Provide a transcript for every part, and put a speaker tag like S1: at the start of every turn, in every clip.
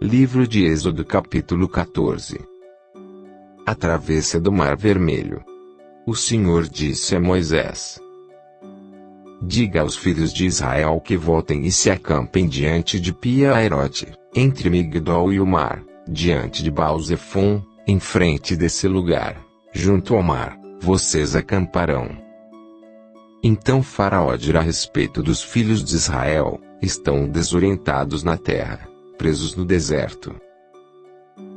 S1: Livro de Êxodo capítulo 14. A travessa do Mar Vermelho. O Senhor disse a Moisés: diga aos filhos de Israel que voltem e se acampem diante de Pi-Hahirote, entre Migdol e o mar, diante de Baal-Zefon, em frente desse lugar, junto ao mar, vocês acamparão. Então Faraó dirá a respeito dos filhos de Israel: estão desorientados na terra, presos no deserto.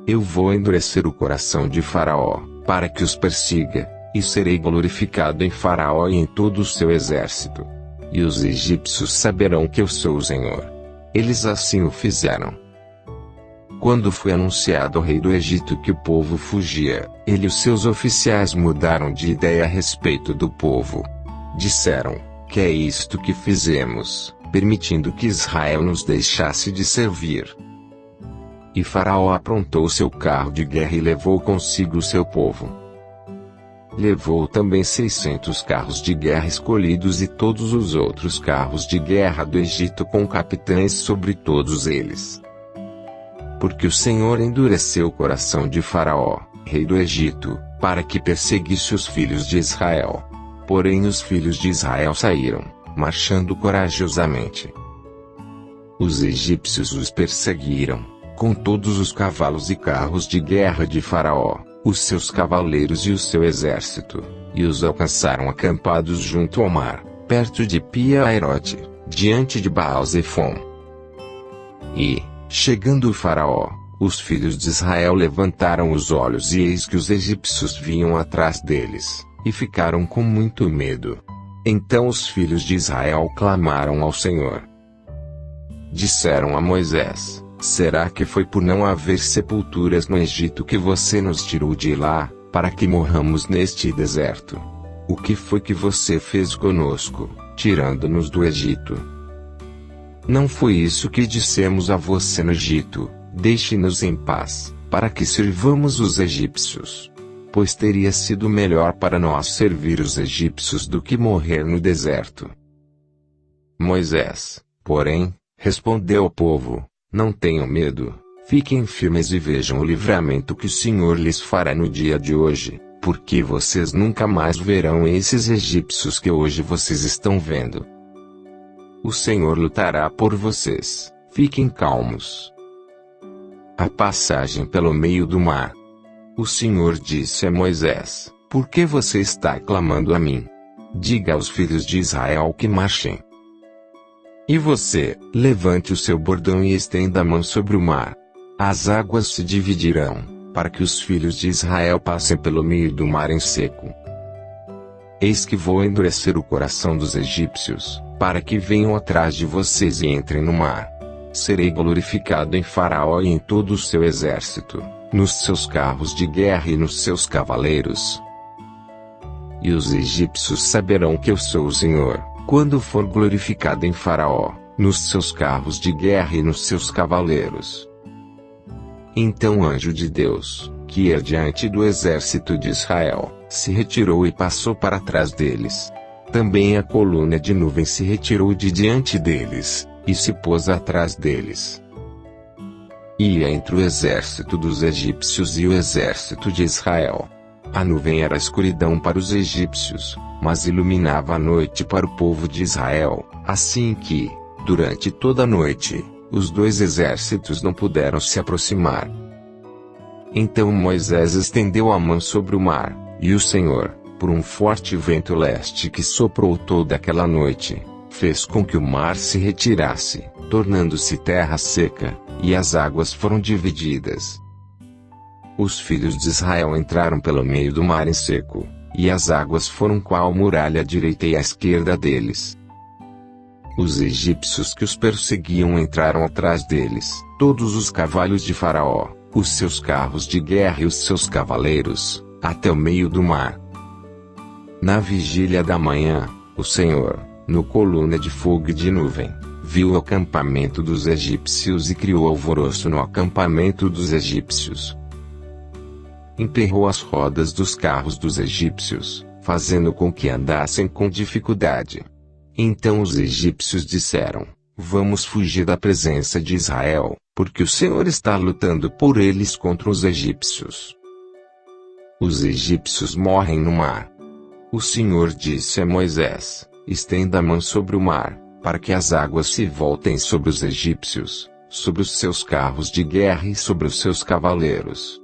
S1: Eu vou endurecer o coração de Faraó, para que os persiga, e serei glorificado em Faraó e em todo o seu exército. E os egípcios saberão que eu sou o Senhor. Eles assim o fizeram. Quando foi anunciado ao rei do Egito que o povo fugia, ele e os seus oficiais mudaram de ideia a respeito do povo. Disseram: que é isto que fizemos, permitindo que Israel nos deixasse de servir? E Faraó aprontou seu carro de guerra e levou consigo o seu povo. Levou também 600 carros de guerra escolhidos e todos os outros carros de guerra do Egito com capitães sobre todos eles. Porque o Senhor endureceu o coração de Faraó, rei do Egito, para que perseguisse os filhos de Israel. Porém os filhos de Israel saíram, marchando corajosamente. Os egípcios os perseguiram, com todos os cavalos e carros de guerra de Faraó, os seus cavaleiros e o seu exército, e os alcançaram acampados junto ao mar, perto de Pi-Hahirote, diante de Baal-Zefon. E, chegando o Faraó, os filhos de Israel levantaram os olhos e eis que os egípcios vinham atrás deles, e ficaram com muito medo. Então os filhos de Israel clamaram ao Senhor. Disseram a Moisés: será que foi por não haver sepulturas no Egito que você nos tirou de lá, para que morramos neste deserto? O que foi que você fez conosco, tirando-nos do Egito? Não foi isso que dissemos a você no Egito: deixe-nos em paz, para que sirvamos os egípcios? Pois teria sido melhor para nós servir os egípcios do que morrer no deserto. Moisés, porém, respondeu ao povo: não tenham medo, fiquem firmes e vejam o livramento que o Senhor lhes fará no dia de hoje, porque vocês nunca mais verão esses egípcios que hoje vocês estão vendo. O Senhor lutará por vocês, fiquem calmos. A passagem pelo meio do mar. O Senhor disse a Moisés: por que você está clamando a mim? Diga aos filhos de Israel que marchem. E você, levante o seu bordão e estenda a mão sobre o mar. As águas se dividirão, para que os filhos de Israel passem pelo meio do mar em seco. Eis que vou endurecer o coração dos egípcios, para que venham atrás de vocês e entrem no mar. Serei glorificado em Faraó e em todo o seu exército, nos seus carros de guerra e nos seus cavaleiros. E os egípcios saberão que eu sou o Senhor, quando for glorificado em Faraó, nos seus carros de guerra e nos seus cavaleiros. Então o anjo de Deus, que ia diante do exército de Israel, se retirou e passou para trás deles. Também a coluna de nuvem se retirou de diante deles, e se pôs atrás deles. Ia entre o exército dos egípcios e o exército de Israel. A nuvem era escuridão para os egípcios, mas iluminava a noite para o povo de Israel, assim que, durante toda a noite, os dois exércitos não puderam se aproximar. Então Moisés estendeu a mão sobre o mar, e o Senhor, por um forte vento leste que soprou toda aquela noite, fez com que o mar se retirasse, tornando-se terra seca, e as águas foram divididas. Os filhos de Israel entraram pelo meio do mar em seco, e as águas foram qual muralha à direita e à esquerda deles. Os egípcios que os perseguiam entraram atrás deles, todos os cavalos de Faraó, os seus carros de guerra e os seus cavaleiros, até o meio do mar. Na vigília da manhã, o Senhor, no coluna de fogo e de nuvem, viu o acampamento dos egípcios e criou alvoroço no acampamento dos egípcios. Emperrou as rodas dos carros dos egípcios, fazendo com que andassem com dificuldade. Então os egípcios disseram: vamos fugir da presença de Israel, porque o Senhor está lutando por eles contra os egípcios. Os egípcios morrem no mar. O Senhor disse a Moisés: estenda a mão sobre o mar, para que as águas se voltem sobre os egípcios, sobre os seus carros de guerra e sobre os seus cavaleiros.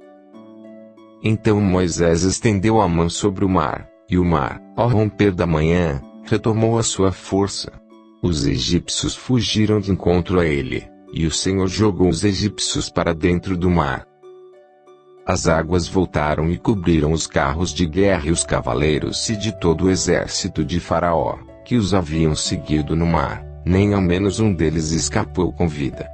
S1: Então Moisés estendeu a mão sobre o mar, e o mar, ao romper da manhã, retomou a sua força. Os egípcios fugiram de encontro a ele, e o Senhor jogou os egípcios para dentro do mar. As águas voltaram e cobriram os carros de guerra e os cavaleiros e de todo o exército de Faraó, que os haviam seguido no mar, nem ao menos um deles escapou com vida.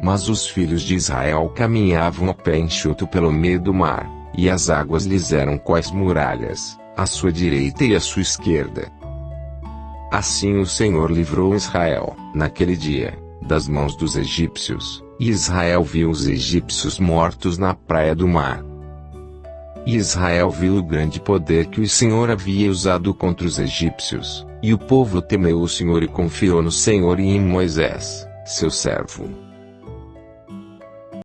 S1: Mas os filhos de Israel caminhavam a pé enxuto pelo meio do mar, e as águas lhes eram quais muralhas, à sua direita e à sua esquerda. Assim o Senhor livrou Israel, naquele dia, das mãos dos egípcios, e Israel viu os egípcios mortos na praia do mar. E Israel viu o grande poder que o Senhor havia usado contra os egípcios, e o povo temeu o Senhor e confiou no Senhor e em Moisés, seu servo.